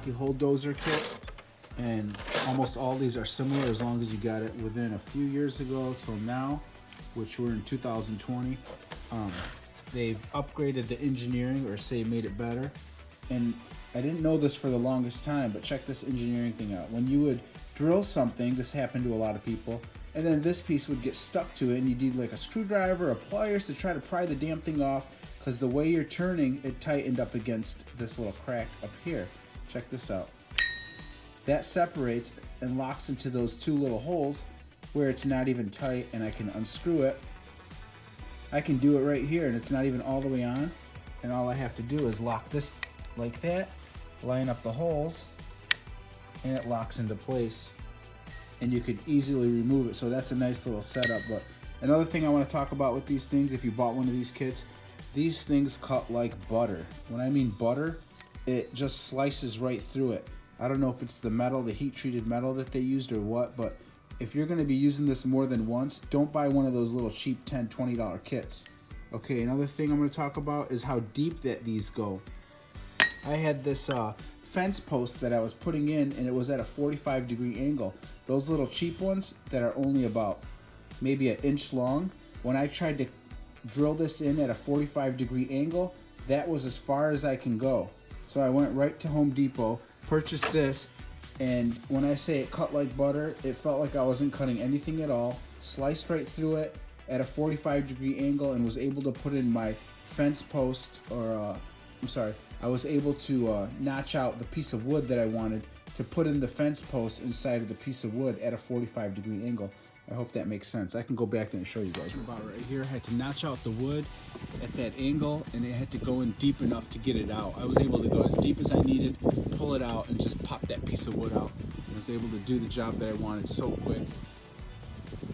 Milwaukee hole dozer kit, and almost all these are similar as long as you got it within a few years ago till now, which we're in 2020. They've upgraded the engineering, or say made it better. And I didn't know this for the longest time, but check this engineering thing out. When you would drill something, this happened to a lot of people, and then this piece would get stuck to it, and you need like a screwdriver or pliers to try to pry the damn thing off, because the way you're turning, it tightened up against this little crack up here. Check this out. That separates and locks into those two little holes where it's not even tight, and I can unscrew it. I can do it right here, and it's not even all the way on, and all I have to do is lock this like that, line up the holes, and it locks into place, and you could easily remove it. So that's a nice little setup. But another thing I want to talk about with these things, if you bought one of these kits, these things cut like butter. When I mean butter, it just slices right through it. I don't know if it's the metal, the heat treated metal that they used or what, but if you're going to be using this more than once, don't buy one of those little cheap $10, $20 kits. Okay, another thing I'm going to talk about is how deep that these go. I had this fence post that I was putting in, and it was at a 45-degree angle. Those little cheap ones that are only about maybe an inch long, when I tried to drill this in at a 45-degree angle, that was as far as I can go. So I went right to Home Depot, purchased this, and when I say it cut like butter, it felt like I wasn't cutting anything at all. Sliced right through it at a 45-degree angle, and was able to put in my fence post, or I was able to notch out the piece of wood that I wanted to put in the fence post inside of the piece of wood at a 45-degree angle. I hope that makes sense. I can go back there and show you guys. About right here, I had to notch out the wood at that angle, and it had to go in deep enough to get it out. I was able to go as deep as I needed, pull it out, and just pop that piece of wood out. I was able to do the job that I wanted so quick.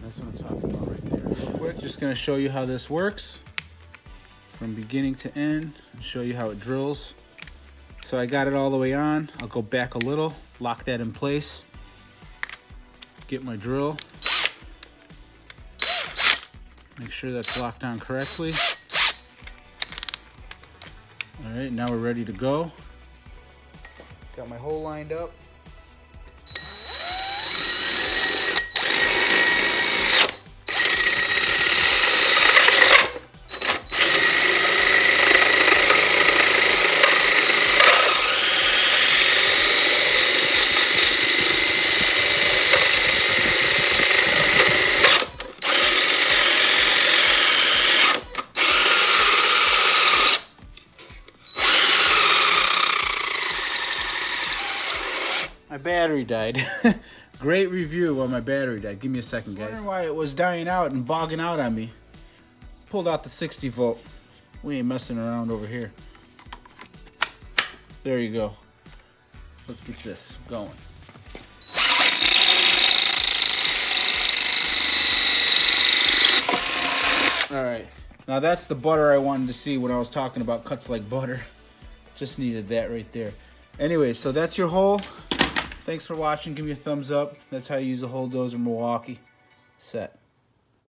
That's what I'm talking about right there. Real quick, just gonna show you how this works from beginning to end, and show you how it drills. So I got it all the way on. I'll go back a little, lock that in place, get my drill. Make sure that's locked on correctly. All right, now we're ready to go. Got my hole lined up. My battery died. Great review while my battery died. Give me a second, guys. Wondering why it was dying out and bogging out on me. Pulled out the 60 volt. We ain't messing around over here. There you go. Let's get this going. All right, now that's the butter I wanted to see when I was talking about cuts like butter. Just needed that right there. Anyway, so that's your hole. Thanks for watching. Give me a thumbs up. That's how you use a hole dozer Milwaukee. Set.